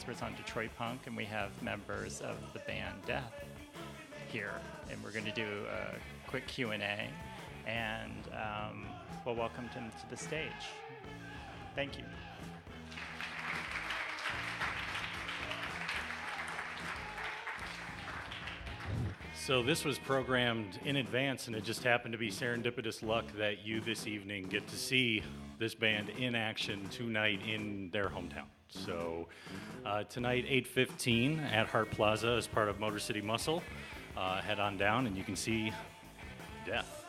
experts on Detroit punk, and we have members of the band Death here, and we're going to do a quick Q&A, and we'll welcome them to the stage. Thank you. So this was programmed in advance, and it just happened to be serendipitous luck that you this evening get to see this band in action tonight in their hometown. So tonight, 8:15 at Hart Plaza as part of Motor City Muscle. Head on down and you can see Death.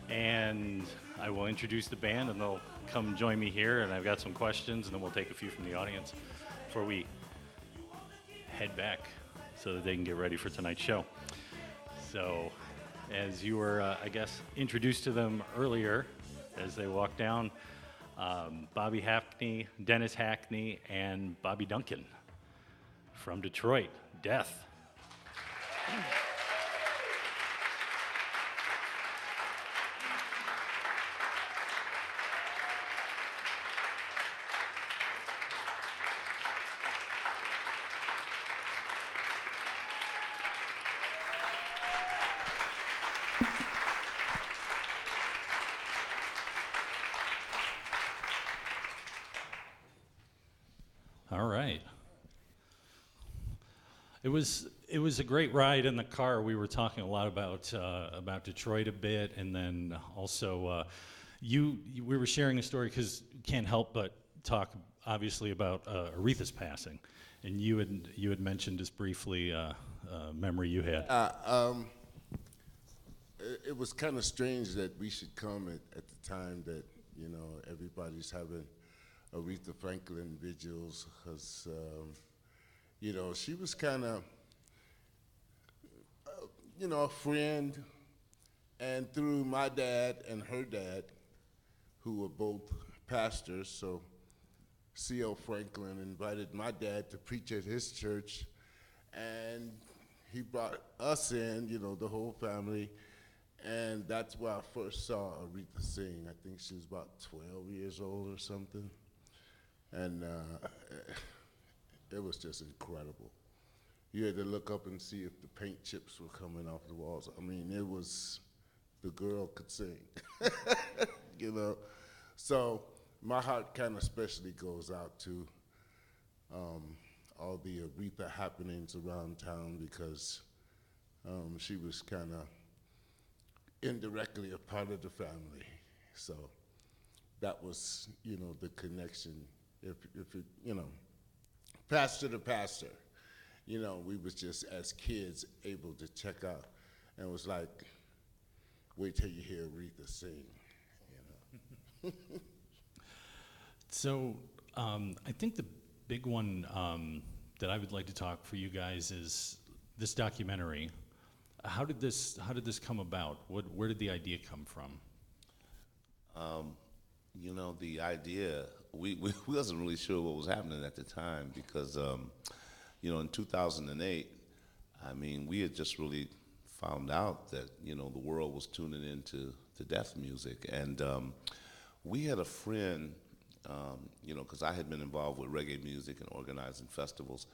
And I will introduce the band and they'll come join me here, and I've got some questions, and then we'll take a few from the audience before we head back so that they can get ready for tonight's show. So, as you were, I guess, introduced to them earlier as they walked down, Bobby Hackney, Dennis Hackney, and Bobby Duncan from Detroit, Death. All right. It was a great ride in the car. We were talking a lot about Detroit a bit, and then also we were sharing a story because you can't help but talk obviously about Aretha's passing, and you had mentioned just briefly a memory you had. It was kind of strange that we should come at the time that everybody's having Aretha Franklin vigils, because she was kind of a friend, and through my dad and her dad, who were both pastors, so C.L. Franklin invited my dad to preach at his church, and he brought us in, the whole family, and that's where I first saw Aretha sing. I think she was about 12 years old or something. And it was just incredible. You had to look up and see if the paint chips were coming off the walls. I mean, the girl could sing, So my heart kind of especially goes out to all the Aretha happenings around town, because she was kind of indirectly a part of the family. So that was, the connection. If it, pastor to pastor, we was just as kids able to check out, and it was like, wait till you hear Aretha sing, So I think the big one that I would like to talk for you guys is this documentary. How did this come about? Where did the idea come from? The idea, we wasn't really sure what was happening at the time, because, in 2008, we had just really found out that, the world was tuning into death music. And we had a friend, because I had been involved with reggae music and organizing festivals,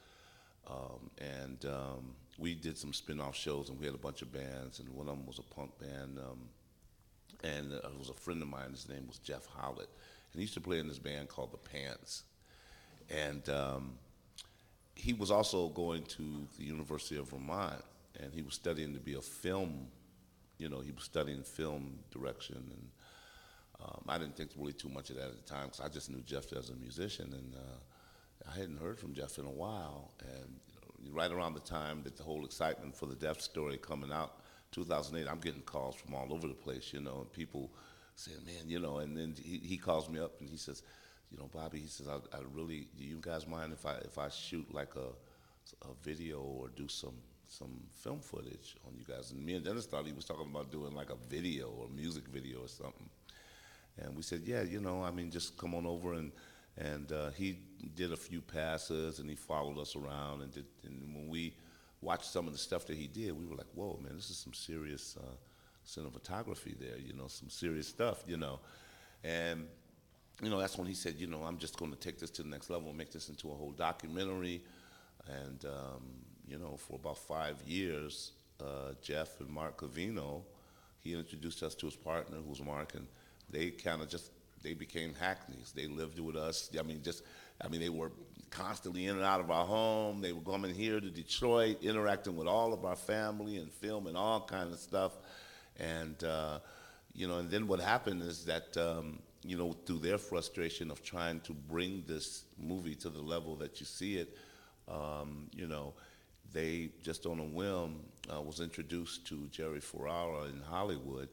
and we did some spin-off shows, and we had a bunch of bands, and one of them was a punk band, and it was a friend of mine. His name was Jeff Howlett, and he used to play in this band called the Pants. And he was also going to the University of Vermont, and he was studying to be a film, he was studying film direction. And I didn't think really too much of that at the time, because I just knew Jeff as a musician, and I hadn't heard from Jeff in a while. And right around the time that the whole excitement for the Death story coming out, 2008, I'm getting calls from all over the place, and people saying, man, and then he calls me up and he says, Bobby, he says, I really, do you guys mind if I shoot like a video or do some film footage on you guys? And me and Dennis thought he was talking about doing like a video or music video or something. And we said, yeah, just come on over. And he did a few passes, and he followed us around, and when we watched some of the stuff that he did, we were like, whoa, man, this is some serious cinematography there, some serious stuff, And that's when he said, I'm just going to take this to the next level and make this into a whole documentary. And, for about 5 years, Jeff and Mark Covino, he introduced us to his partner, who was Mark, and they kind of they became hackneys. They lived with us. They were constantly in and out of our home. They were coming here to Detroit, interacting with all of our family and filming all kinds of stuff. And, and then what happened is that, through their frustration of trying to bring this movie to the level that you see it, they just on a whim was introduced to Jerry Ferrara in Hollywood,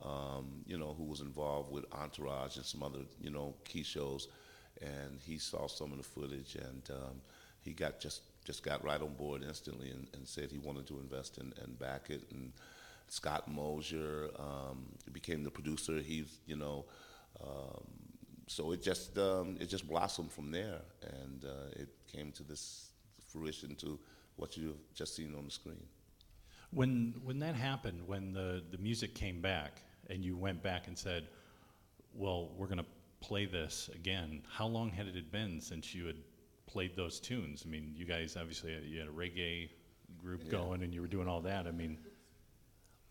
who was involved with Entourage and some other, key shows. And he saw some of the footage, and he got just got right on board instantly and said he wanted to invest and back it. And Scott Mosier became the producer. He's, so it just blossomed from there, and it came to this fruition to what you've just seen on the screen. When that happened, when the music came back, and you went back and said, well, we're going to play this again, how long had it been since you had played those tunes? I mean, you guys obviously you had a reggae group going, and you were doing all that. I mean,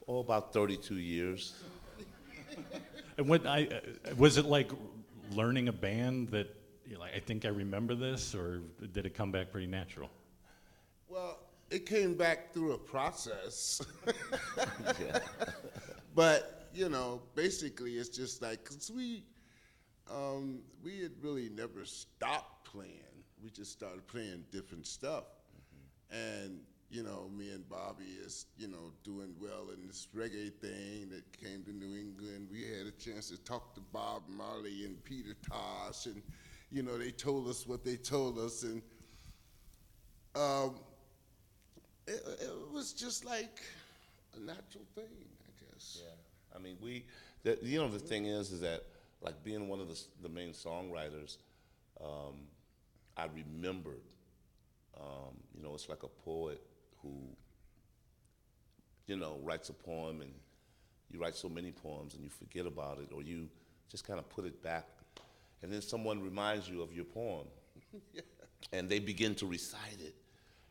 about 32 years. And was it like learning a band that I think I remember this, or did it come back pretty natural? Well, it came back through a process. Yeah. But basically it's just like, 'cause we had really never stopped playing. We just started playing different stuff. Mm-hmm. And, me and Bobby is, doing well in this reggae thing that came to New England. We had a chance to talk to Bob Marley and Peter Tosh, and, they told us what they told us. And it was just like a natural thing, I guess. Yeah. I mean, the thing is that, like, being one of the main songwriters, I remembered, it's like a poet who, writes a poem, and you write so many poems and you forget about it, or you just kind of put it back, and then someone reminds you of your poem. Yeah. And they begin to recite it,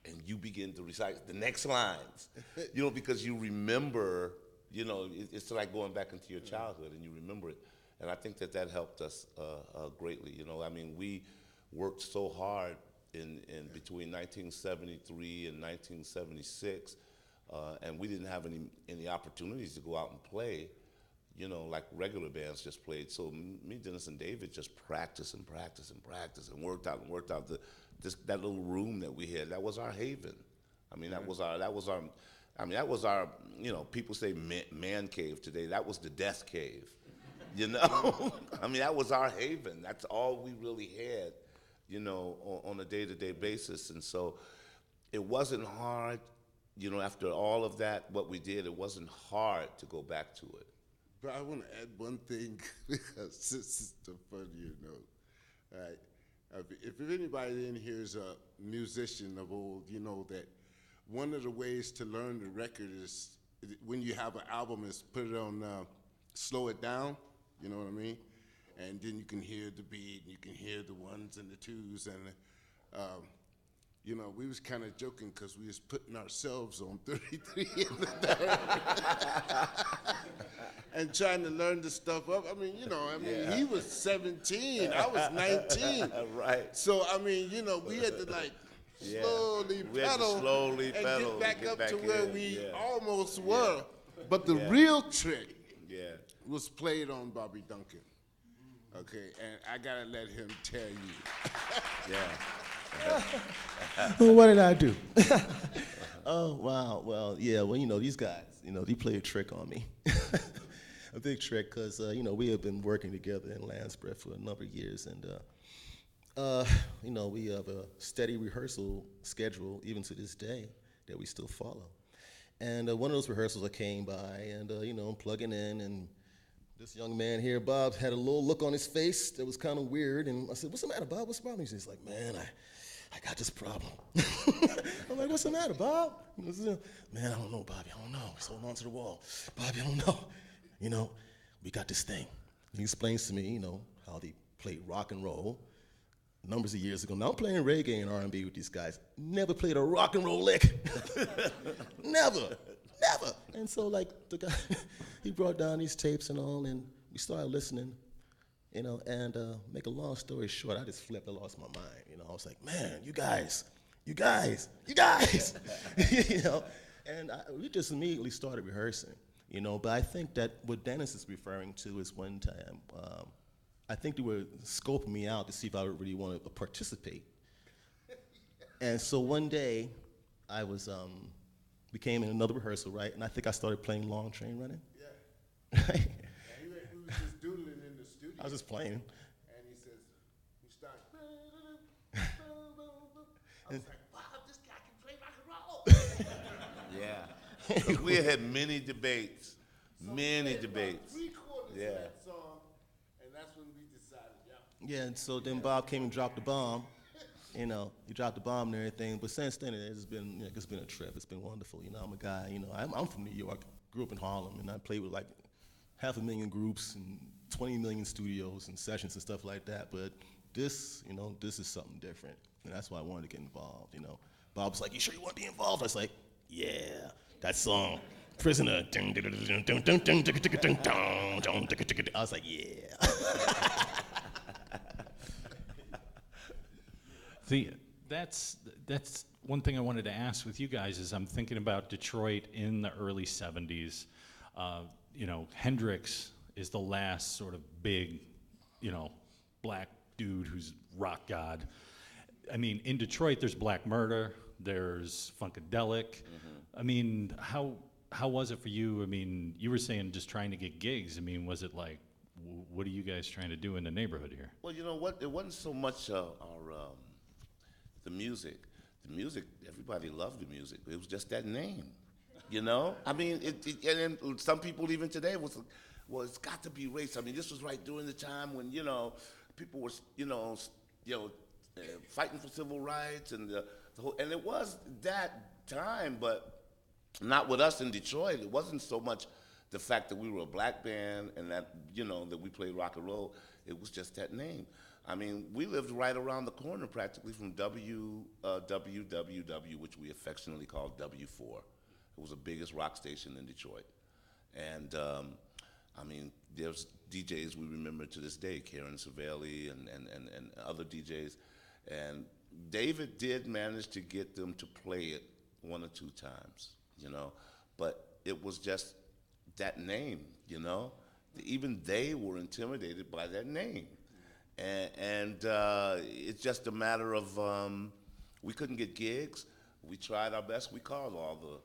and you begin to recite the next lines, because you remember, it's like going back into your childhood, and you remember it. And I think that helped us greatly. We worked so hard in between 1973 and 1976, and we didn't have any opportunities to go out and play, like regular bands just played. So me, Dennis, and David just practiced and practiced and practiced and worked out that little room that we had. That was our haven. That was our. People say man cave today. That was the death cave. That was our haven. That's all we really had, on a day-to-day basis. And so it wasn't hard, after all of that, what we did, it wasn't hard to go back to it. But I want to add one thing, because this is the funnier note. All right. If anybody in here is a musician of old, that one of the ways to learn the record is, when you have an album, is put it on, slow it down. You know what I mean? And then you can hear the beat, and you can hear the ones and the twos, and we was kind of joking because we was putting ourselves on 33 in the third, and trying to learn the stuff up. Yeah. He was 17, I was 19. Right. So we had to slowly We had to pedal slowly and pedal get back up to in. where we Yeah. almost were. Yeah. But the Yeah. real trick was played on Bobby Duncan. Okay, and I gotta let him tell you. Yeah. What did I do? Oh, wow. Well, yeah, these guys, they play a trick on me. A big trick, because, we have been working together in Landsbreath for a number of years, and, we have a steady rehearsal schedule, even to this day, that we still follow. And one of those rehearsals, I came by, and, I'm plugging in, and this young man here, Bob, had a little look on his face that was kind of weird, and I said, "What's the matter, Bob? What's the problem?" He's like, "Man, I got this problem." I'm like, "What's the matter, Bob?" He goes, "Man, I don't know, Bobby, I don't know. He's holding on to the wall. Bobby, I don't know. We got this thing." And he explains to me, how they played rock and roll numbers of years ago. Now I'm playing reggae and R&B with these guys. Never played a rock and roll lick. Never. And so like the guy, he brought down these tapes and all, and we started listening, you know, and make a long story short, I just flipped, I lost my mind, you know. I was like, man, you guys, you know. And we just immediately started rehearsing, you know. But I think that what Dennis is referring to is one time, I think they were scoping me out to see if I would really want to participate. And so one day, I was, we came in another rehearsal, right? And I think I started playing Long Train Running. Yeah. Right? And we was just doodling in the studio. I was just playing. And he says, we start. I was like, wow, this guy can play rock and roll. Yeah. 'Cause we had many debates. Many debates. 3/4 Yeah. of that song, and that's when we decided, Yeah, and so then Bob came and dropped the bomb. You know, he dropped the bomb and everything. But since then, it's been, you know, it's been a trip. It's been wonderful. You know, I'm a guy. You know, I'm from New York. Grew up in Harlem, and I played with like 500,000 groups and 20 million studios and sessions and stuff like that. But this, you know, this is something different, and that's why I wanted to get involved. You know, Bob was like, "You sure you want to be involved?" I was like, "Yeah, that song." Prisoner. I was like, yeah. That's one thing I wanted to ask with you guys is I'm thinking about Detroit in the early 70s. You know, Hendrix is the last sort of big, you know, black dude who's rock god. I mean, in Detroit, there's Black Murder, there's Funkadelic. Mm-hmm. I mean, how was it for you? I mean, you were saying just trying to get gigs. I mean, was it like, what are you guys trying to do in the neighborhood here? Well, you know what? It wasn't so much the music. The music, everybody loved the music. It was just that name, you know? I mean, and some people even today was, well, it's got to be race. I mean, this was right during the time when, you know, people were, fighting for civil rights and the whole, and it was that time, but not with us in Detroit. It wasn't so much the fact that we were a black band and that, you know, that we played rock and roll. It was just that name. I mean, we lived right around the corner practically from WWW, which we affectionately called W4. It was the biggest rock station in Detroit. And I mean, there's DJs we remember to this day, Karen Cervelli and other DJs. And David did manage to get them to play it one or two times, you know, but it was just that name, you know. Even they were intimidated by that name. And it's just a matter of, we couldn't get gigs. We tried our best. We called all the,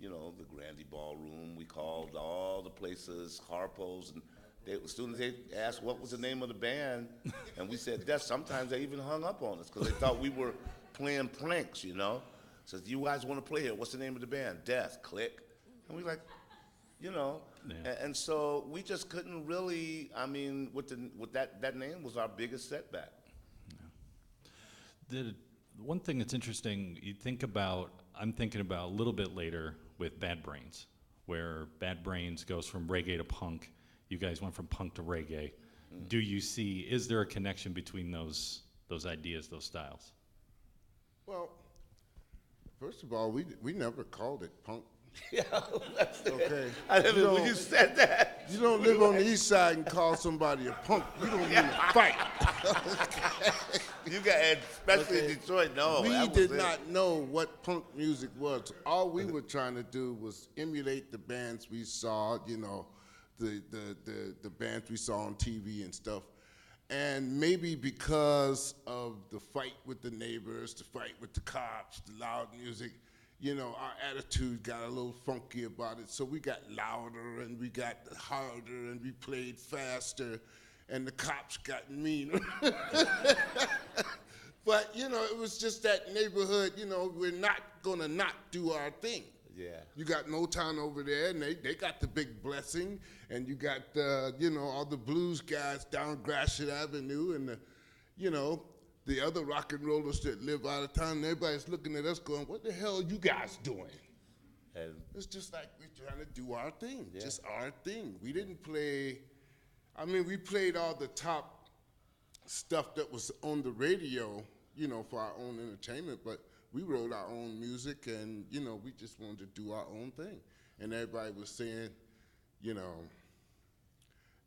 you know, the Grandy Ballroom. We called all the places, Harpo's, and as soon as they asked what was the name of the band, and we said Death, sometimes they even hung up on us because they thought we were playing pranks, you know. Says, you guys want to play here? What's the name of the band? Death, click. And we like, you know. Yeah. And so we just couldn't really, I mean, with that name was our biggest setback. Yeah. The one thing that's interesting, I'm thinking about a little bit later with Bad Brains, where Bad Brains goes from reggae to punk. You guys went from punk to reggae. Mm. Is there a connection between those ideas, those styles? Well, first of all, we never called it punk. Yeah, that's okay. When you said that. You don't live on the east side and call somebody a punk. You don't mean to fight. You got, especially in Detroit, no. We did not know what punk music was. All we were trying to do was emulate the bands we saw, you know, the bands we saw on TV and stuff. And maybe because of the fight with the neighbors, the fight with the cops, the loud music, you know, our attitude got a little funky about it. So we got louder and we got harder and we played faster and the cops got meaner. But, you know, it was just that neighborhood, you know, we're not gonna not do our thing. Yeah. You got Motown over there and they got the Big Blessing and you got, you know, all the blues guys down Gratiot Avenue and, you know, the other rock and rollers that live out of town, and everybody's looking at us going, what the hell are you guys doing? And it's just like we're trying to do our thing, just our thing. We didn't play, I mean, we played all the top stuff that was on the radio, for our own entertainment, but we wrote our own music and, we just wanted to do our own thing. And everybody was saying, you know,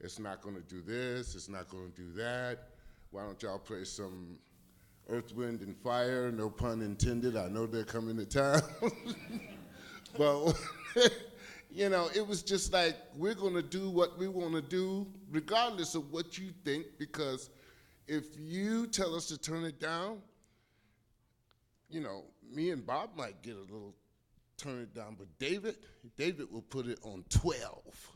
it's not gonna do this, it's not gonna do that. Why don't y'all play some Earth, Wind, and Fire? No pun intended, I know they're coming to town. But, it was just like, we're gonna do what we wanna do, regardless of what you think, because if you tell us to turn it down, me and Bob might get a little turn it down, but David will put it on 12.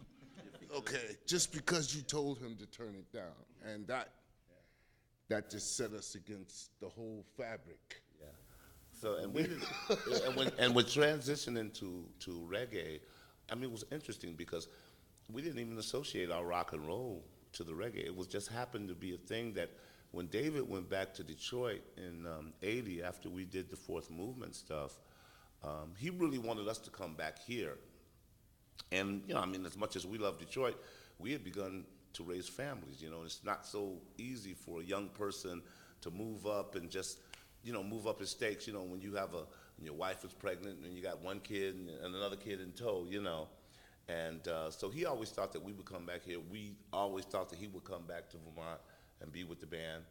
Okay, just because you told him to turn it down. And that just set us against the whole fabric. Yeah. So and we did, and with transitioning to reggae, I mean, it was interesting because we didn't even associate our rock and roll to the reggae. It was just happened to be a thing that when David went back to Detroit in '80 after we did the Fourth Movement stuff, he really wanted us to come back here. And, I mean, as much as we love Detroit, we had begun to raise families. It's not so easy for a young person to move up and just, move up his stakes, when you have when your wife is pregnant and you got one kid and another kid in tow, And so he always thought that we would come back here. We always thought that he would come back to Vermont and be with the band.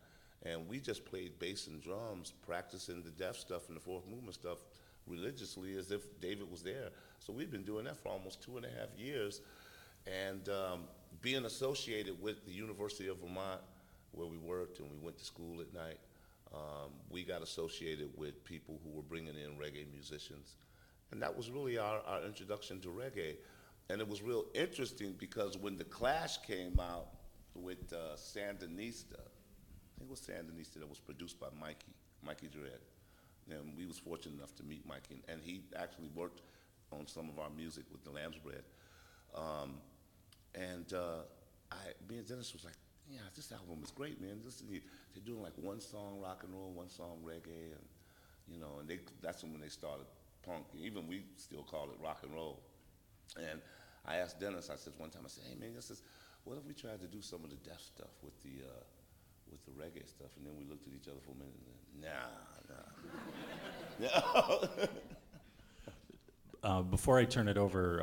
And we just played bass and drums, practicing the deaf stuff and the Fourth Movement stuff religiously as if David was there. So we've been doing that for almost 2.5 years. And being associated with the University of Vermont, where we worked and we went to school at night, we got associated with people who were bringing in reggae musicians. And that was really our introduction to reggae. And it was real interesting because when The Clash came out with Sandinista, I think it was Sandinista that was produced by Mikey Dread. And we was fortunate enough to meet Mikey, and he actually worked on some of our music with the Lamb's Bread. Me and Dennis was like, yeah, this album is great, man. They're doing like one song rock and roll, one song reggae, and that's when they started punk. Even we still call it rock and roll. And I asked Dennis, I said one time, I said, hey man, what if we tried to do some of the deaf stuff with the reggae stuff? And then we looked at each other for a minute and then, nah. Before I turn it over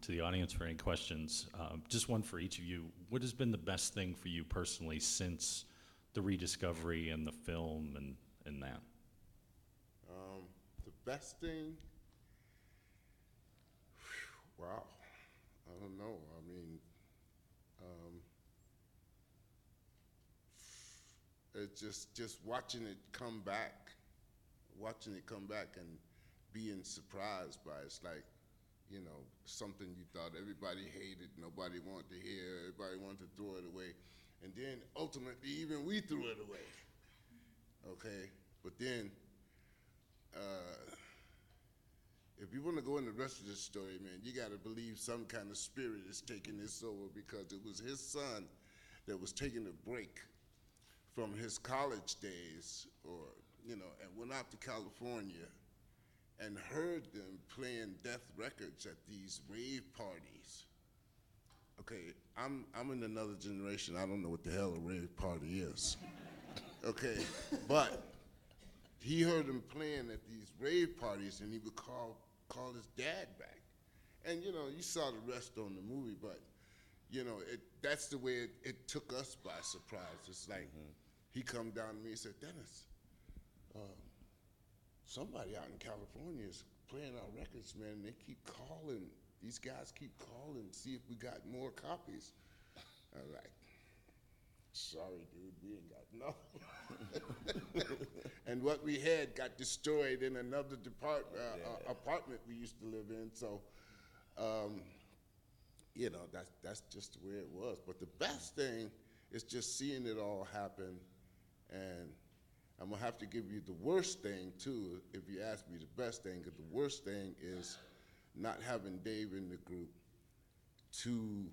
to the audience for any questions, just one for each of you. What has been the best thing for you personally since the rediscovery and the film and that? The best thing? Wow. I don't know. I mean, it's just watching it come back and being surprised by it. It's like, something you thought everybody hated, nobody wanted to hear, everybody wanted to throw it away. And then ultimately, even we threw it away. Okay? But then, if you want to go in the rest of this story, man, you got to believe some kind of spirit is taking this over, because it was his son that was taking a break from his college days, and went out to California and heard them playing death records at these rave parties. Okay, I'm in another generation. I don't know what the hell a rave party is. Okay, but he heard them playing at these rave parties, and he would call his dad back. And you saw the rest on the movie, but that's the way it took us by surprise. It's like he come down to me and said, Dennis, somebody out in California is playing our records, man. They keep calling. These guys keep calling, see if we got more copies. I was like, sorry, dude, we ain't got nothing. And what we had got destroyed in another apartment we used to live in. So, that's just the way it was. But the best thing is just seeing it all happen. And I'm gonna have to give you the worst thing too, if you ask me the best thing, because the worst thing is not having Dave in the group to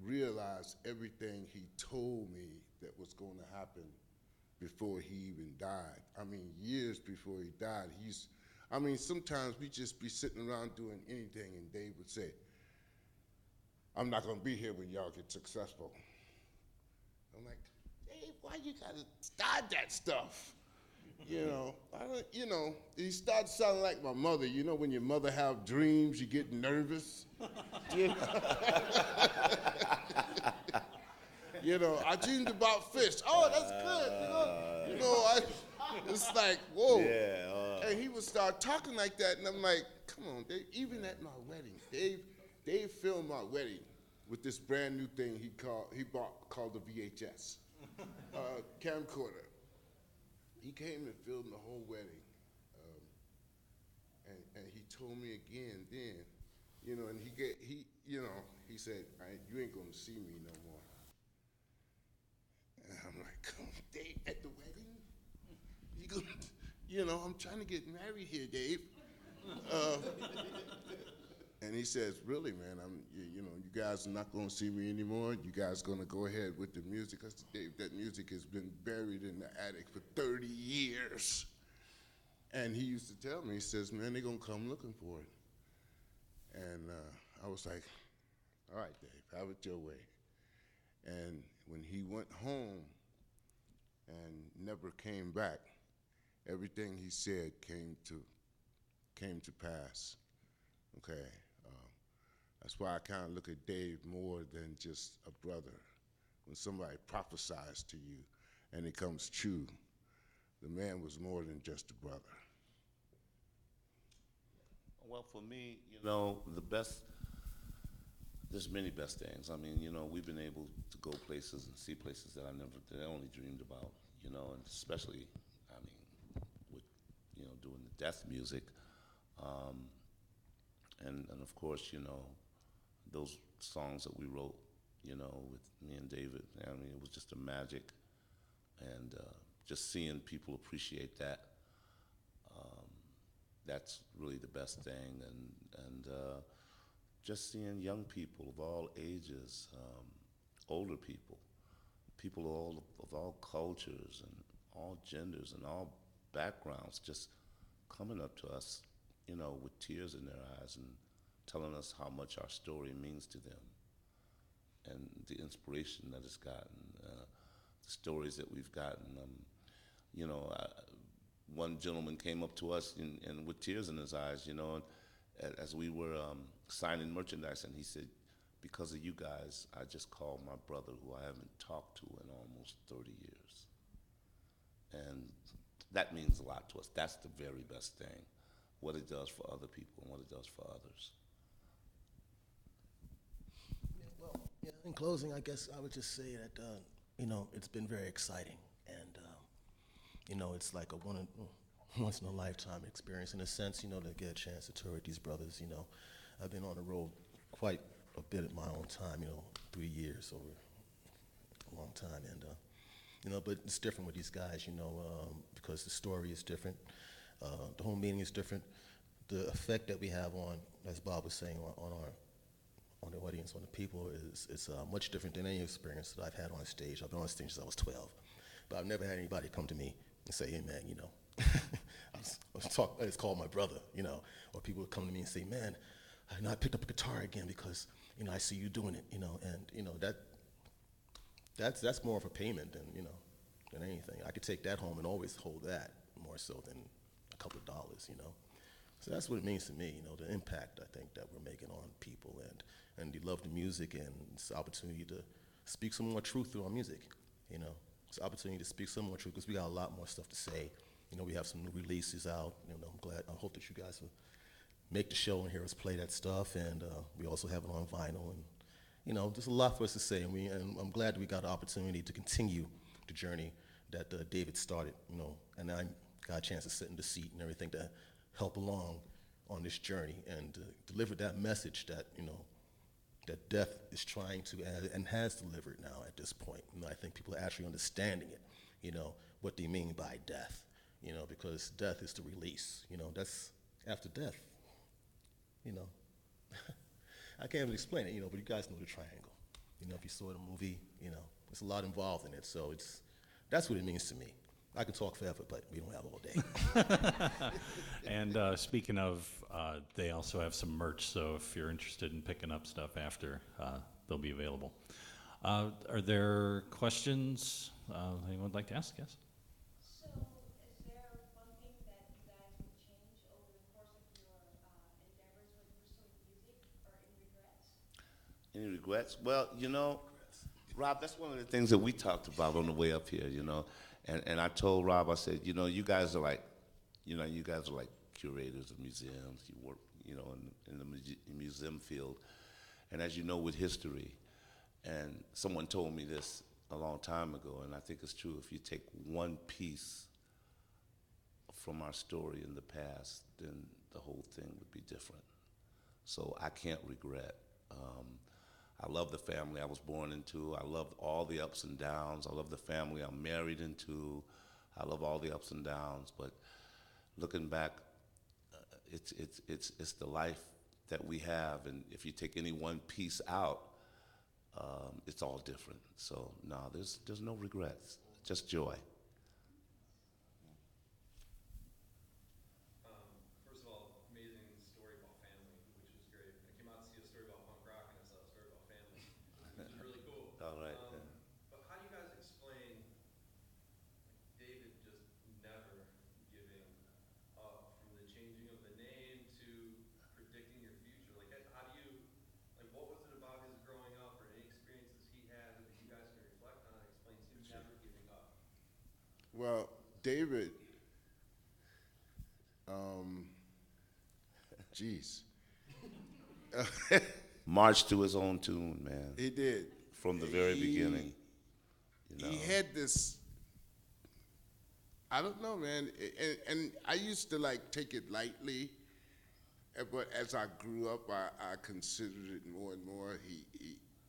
realize everything he told me that was going to happen before he even died. I mean, years before he died. Sometimes we just be sitting around doing anything, and Dave would say, I'm not going to be here when y'all get successful. I'm like, Dave, why you gotta start that stuff? You know, he started sounding like my mother. You know, when your mother have dreams, you get nervous. You know? You know, I dreamed about fish. Oh, that's good. It's like, whoa. Yeah. And he would start talking like that, and I'm like, come on, Dave. Even at my wedding, Dave filmed my wedding with this brand new thing he bought called the VHS camcorder. He came and filmed the whole wedding, and he told me again then, and he said, you ain't gonna see me no more. And I'm like, come on, Dave, at the wedding? I'm trying to get married here, Dave. And he says, really, man, you guys are not gonna see me anymore. You guys gonna go ahead with the music. I said, Dave, that music has been buried in the attic for 30 years. And he used to tell me, he says, man, they're gonna come looking for it. And I was like, all right, Dave, have it your way. And when he went home and never came back, everything he said came to pass. Okay, that's why I kind of look at Dave more than just a brother. When somebody prophesies to you and it comes true, the man was more than just a brother. Well, for me, there's many best things. I mean, we've been able to go places and see places that I only dreamed about, and especially, I mean, with, doing the death music. And of course, those songs that we wrote, with me and David, I mean, it was just a magic. And just seeing people appreciate that, that's really the best thing. And just seeing young people of all ages, older people of all cultures and all genders and all backgrounds just coming up to us, with tears in their eyes and telling us how much our story means to them and the inspiration that it's gotten, the stories that we've gotten. One gentleman came up to us and with tears in his eyes, as we were signing merchandise, and he said, because of you guys, I just called my brother who I haven't talked to in almost 30 years. And that means a lot to us. That's the very best thing, what it does for other people and what it does for others. In closing, I guess I would just say that, it's been very exciting. And, it's like a once in a lifetime experience in a sense, to get a chance to tour with these brothers. I've been on the road quite a bit at my own time, 3 years over a long time. And, but it's different with these guys, because the story is different. The whole meaning is different. The effect that we have on, as Bob was saying, on the audience, on the people, is much different than any experience that I've had on stage. I've been on stage since I was 12, but I've never had anybody come to me and say, hey man, it's called my brother, or people would come to me and say, man, I picked up a guitar again because, I see you doing it, and, that's more of a payment than anything. I could take that home and always hold that more so than a couple of dollars, So that's what it means to me, the impact I think that we're making on people, and they love the music, and it's an opportunity to speak some more truth through our music, It's an opportunity to speak some more truth because we got a lot more stuff to say. We have some new releases out. I hope that you guys will make the show and hear us play that stuff, and we also have it on vinyl, and there's a lot for us to say, and I'm glad that we got the opportunity to continue the journey that David started, and I got a chance to sit in the seat and everything to help along on this journey and deliver that message that that death is trying to and has delivered now at this point. I think people are actually understanding it, what they mean by death, because death is the release, that's after death, I can't even explain it, but you guys know the triangle. If you saw the movie, there's a lot involved in it, so that's what it means to me. I could talk forever, but we don't have all day. And speaking of, they also have some merch, so if you're interested in picking up stuff after, they'll be available. Are there questions anyone would like to ask? Yes. So, is there one thing that you guys would change over the course of your endeavors with pursuing music, or any regrets? Any regrets? Well, Rob, that's one of the things that we talked about on the way up here, And I told Rob, I said, you guys are like, curators of museums. You work, in the museum field. And as you know, with history, and someone told me this a long time ago, and I think it's true, if you take one piece from our story in the past, then the whole thing would be different. So I can't regret. I love the family I was born into. I love all the ups and downs. I love the family I'm married into. I love all the ups and downs. But looking back, it's the life that we have, and if you take any one piece out, it's all different. So no, there's no regrets, just joy. First of all, amazing story about family, which was great. I came out to see a story about punk rock, and I saw a story about family, which is really cool. All right. But how do you guys explain David just never giving up, from the changing of the name to predicting your future? Like, how do you, like, what was it about his growing up, or any experiences he had that you guys can reflect on that explains him never giving up? Well, David, geez, March to his own tune, man, he did. from the very beginning. He had this, I don't know, man, and I used to like take it lightly, but as I grew up, I considered it more and more.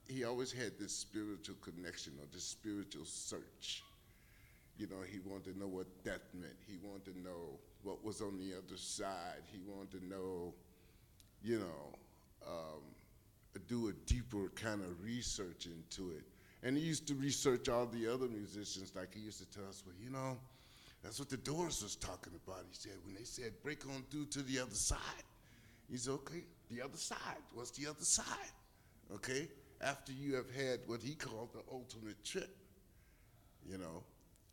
He always had this spiritual connection, or this spiritual search. He wanted to know what death meant. He wanted to know what was on the other side. He wanted to know, do a deeper kind of research into it. And he used to research all the other musicians. Like, he used to tell us, well, that's what the Doors was talking about. He said, when they said, break on through to the other side. He said, okay, the other side. What's the other side? Okay? After you have had what he called the ultimate trip,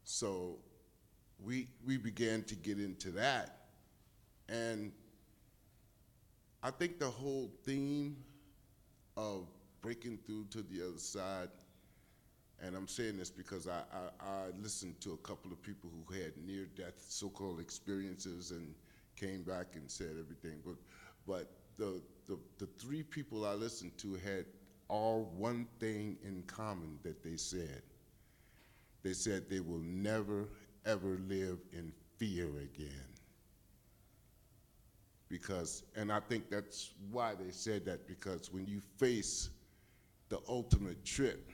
So we began to get into that. And I think the whole theme of breaking through to the other side, and I'm saying this because I listened to a couple of people who had near-death so-called experiences and came back and said everything. But the three people I listened to had all one thing in common that they said. They said they will never, ever live in fear again. And I think that's why they said that, because when you face the ultimate trip,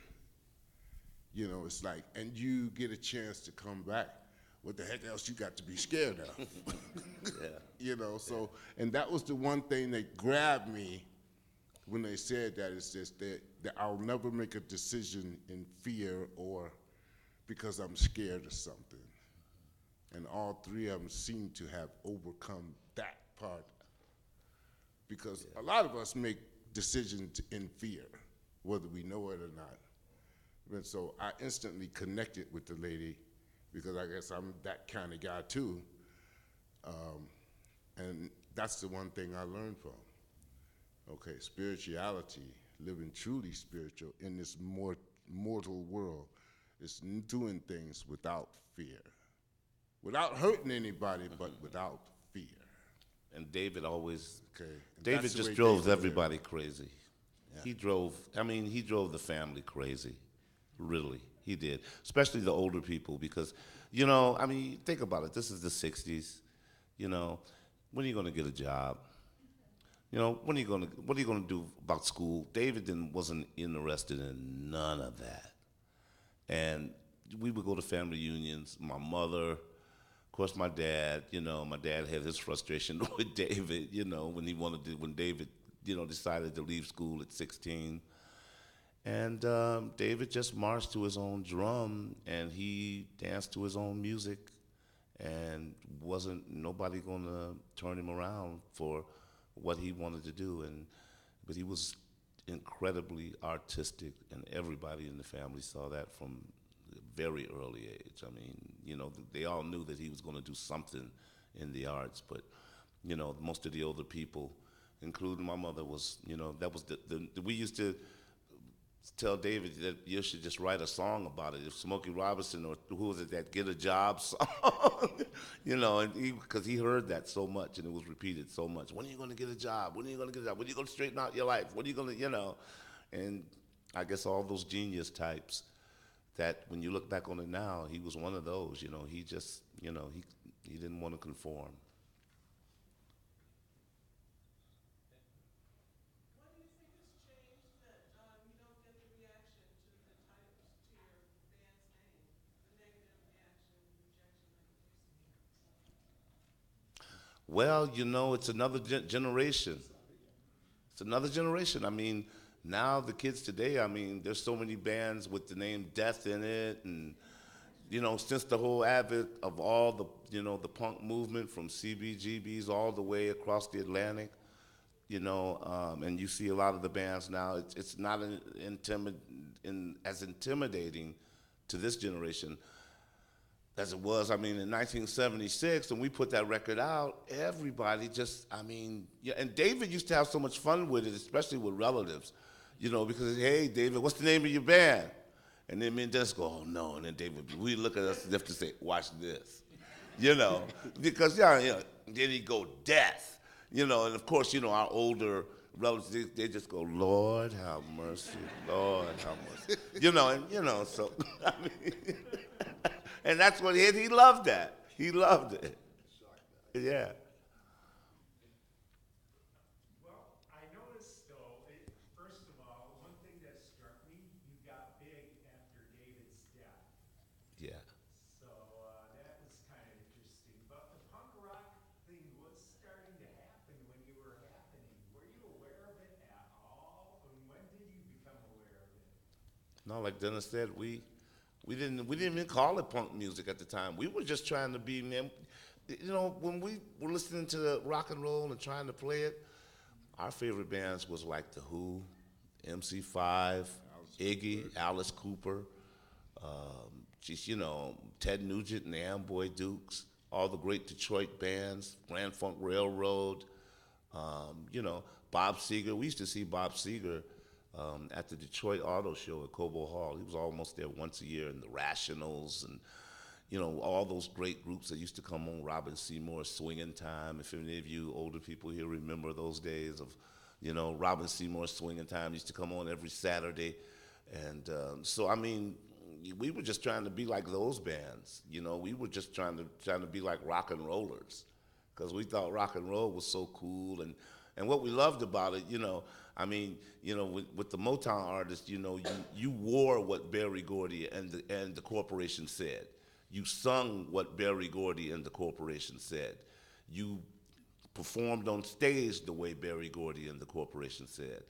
it's like, and you get a chance to come back, what the heck else you got to be scared of? So, and that was the one thing that grabbed me when they said that. It's just that I'll never make a decision in fear or because I'm scared of something. And all three of them seem to have overcome that part. Because a lot of us make decisions in fear, whether we know it or not. And so I instantly connected with the lady, because I guess I'm that kind of guy too. And that's the one thing I learned from. Okay, spirituality, living truly spiritual in this mortal world, is doing things without fear. Without hurting anybody, but without fear. And David always, Okay. David just drove everybody crazy. Yeah. He drove the family crazy. Really, he did. Especially the older people, because, think about it. This is the 60s. When are you going to get a job? What are you going to do about school? David wasn't interested in none of that. And we would go to family reunions. My mother, of course, my dad. My dad had his frustration with David. When David, decided to leave school at 16. And David just marched to his own drum, and he danced to his own music, and wasn't nobody going to turn him around for what he wanted to do. But he was incredibly artistic, and everybody in the family saw that from a very early age. I mean, they all knew that he was going to do something in the arts, but most of the older people, including my mother, was that was we used to tell David that you should just write a song about it. If Smokey Robinson or who was it, that Get a Job song, and because he heard that so much and it was repeated so much. When are you going to get a job? When are you going to get a job? When are you going to straighten out your life? When are you going to, and I guess all those genius types that when you look back on it now, he was one of those, he just, he didn't want to conform. What do you think has changed that you don't get the reaction to the titles to your band's name, the negative reaction, rejection like it used to be? Well, it's another generation. It's another generation. I mean, now the kids today, I mean, there's so many bands with the name Death in it, and since the whole advent of all the, the punk movement from CBGBs all the way across the Atlantic, and you see a lot of the bands now, it's not as intimidating to this generation as it was. I mean, in 1976, when we put that record out, everybody just, I mean, yeah, and David used to have so much fun with it, especially with relatives, because, hey, David, what's the name of your band? And then me and Dennis go, oh, no, and then David, we look at us as if to say, watch this, because, then he'd go, Death, and of course, our older relatives, they just go, Lord have mercy, Lord have mercy, so, I mean, and that's what he loved that. He loved it. Yeah. Well, I noticed though, first of all, one thing that struck me, you got big after David's death. Yeah. So that was kind of interesting. But the punk rock thing was starting to happen when you were happening. Were you aware of it at all? And when did you become aware of it? No, like Dennis said, we didn't even call it punk music at the time. We were just trying to be, man. When we were listening to the rock and roll and trying to play it, our favorite bands was like The Who, MC5, Iggy, Alice Cooper, Ted Nugent and the Amboy Dukes, all the great Detroit bands, Grand Funk Railroad, Bob Seger. We used to see Bob Seger at the Detroit Auto Show at Cobo Hall. He was almost there once a year, and the Rationals and, all those great groups that used to come on, Robin Seymour's Swingin' Time. If any of you older people here remember those days of, Robin Seymour's Swingin' Time used to come on every Saturday. And so, I mean, we were just trying to be like those bands. We were just trying to be like rock and rollers, because we thought rock and roll was so cool. And what we loved about it, I mean, with the Motown artists, you wore what Berry Gordy and the corporation said. You sung what Berry Gordy and the corporation said. You performed on stage the way Berry Gordy and the corporation said.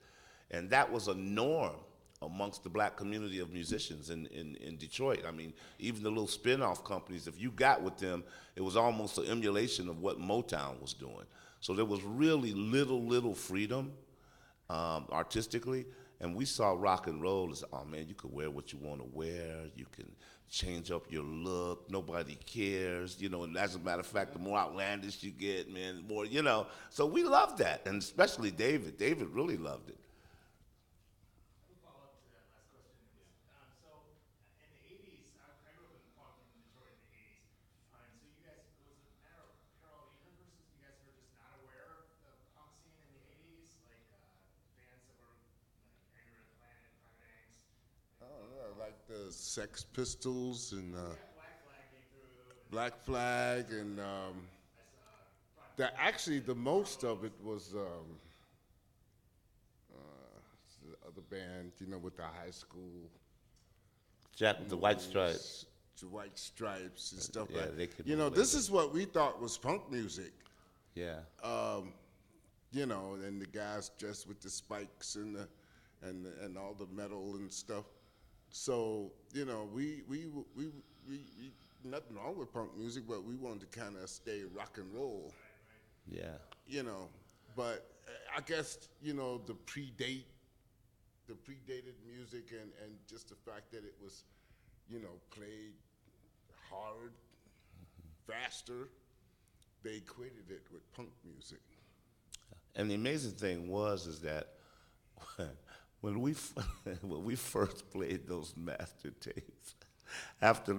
And that was a norm amongst the black community of musicians in Detroit. I mean, even the little spin-off companies, if you got with them, it was almost an emulation of what Motown was doing. So there was really little freedom artistically, and we saw rock and roll as, oh man, you could wear what you want to wear, you can change up your look, nobody cares, and as a matter of fact, the more outlandish you get, man, the more, so we loved that, and especially David. David really loved it. Follow up to that last question. So in the 80s, I grew up in punk in Detroit in the 80s. And so you guys, was it a matter of parallel universes? You guys were just not aware of the punk scene in the 80s? Like bands that were like Angry Red Planet, Private Angst? Oh, yeah, like the Sex Pistols and Black Flag came through. Black Flag and actually the most of it was the other band, with the high school. Jack with the White Stripes. The White Stripes and stuff Yeah, like they could that. This is what we thought was punk music. Yeah. And the guys dressed with the spikes and all the metal and stuff. So, we nothing wrong with punk music, but we wanted to kind of stay rock and roll. Yeah. But I guess, the predate the predated music and just the fact that it was, played hard, faster, they equated it with punk music. And the amazing thing is that when we when we first played those master tapes, after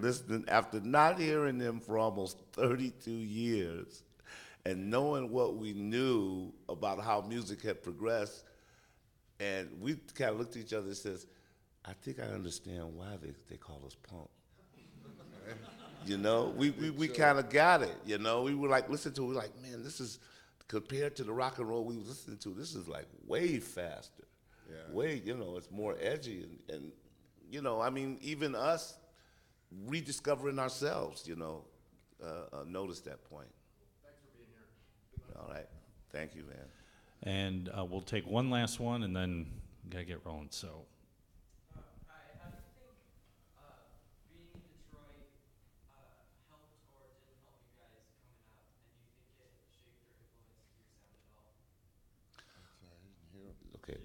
not hearing them for almost 32 years, and knowing what we knew about how music had progressed, and we kind of looked at each other and says, "I think I understand why they call us punk." We kind of got it. We were like, listen to it, we were like, man, this is, compared to the rock and roll we was listening to, this is like way faster. Yeah. Way, it's more edgy. And I mean, even us rediscovering ourselves, noticed that point. Thanks for being here. All right. Thank you, man. And we'll take one last one, and then we gotta get rolling. So, Hi, how do you think being in Detroit helped or didn't help you guys coming up? And do you think it shaped or influenced your sound at all? Sorry, I didn't hear him. Okay.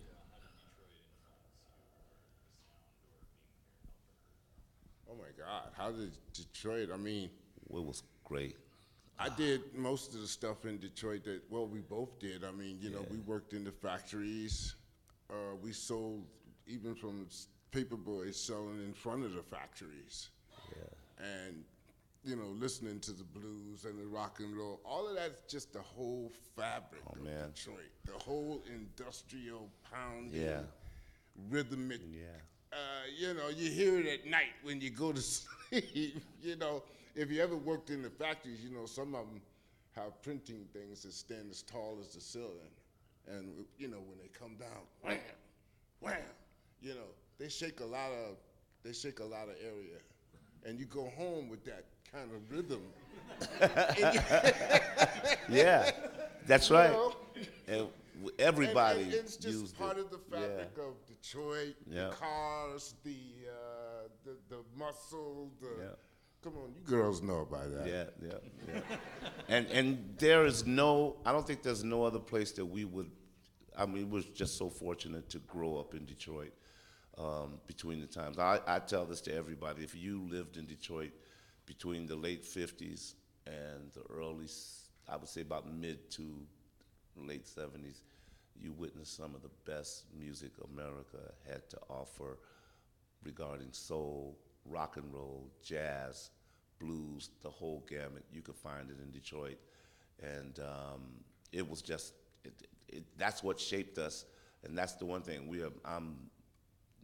Oh my God, how did Detroit, I mean, It was great. I did most of the stuff in Detroit that, we both did. I mean, we worked in the factories. We sold, even from paper boys selling in front of the factories. Yeah. And, listening to the blues and the rock and roll. All of that's just the whole fabric of man. Detroit. The whole industrial pounding, Yeah. rhythmic. Yeah. You hear it at night when you go to sleep. If you ever worked in the factories, some of them have printing things that stand as tall as the ceiling. And, when they come down, wham, wham, they shake a lot of area. And you go home with that kind of rhythm. Yeah. That's right. know? And everybody and it's just used part it. of the fabric of Detroit, Yeah. the cars, the muscle, Yeah. Come on, you girls know about that. Yeah. And I don't think there's no other place that we was just so fortunate to grow up in Detroit between the times. I tell this to everybody, if you lived in Detroit between the late 50s and the early, I would say about mid to late 70s, you witnessed some of the best music America had to offer regarding soul, rock and roll, jazz, blues, the whole gamut. You could find it in Detroit. And it was just, that's what shaped us. And that's the one thing I'm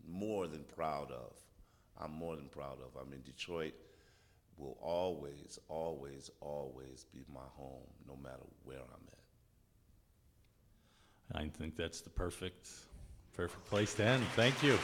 more than proud of. I mean, Detroit will always, always, always be my home, no matter where I'm at. I think that's the perfect place to end. Thank you.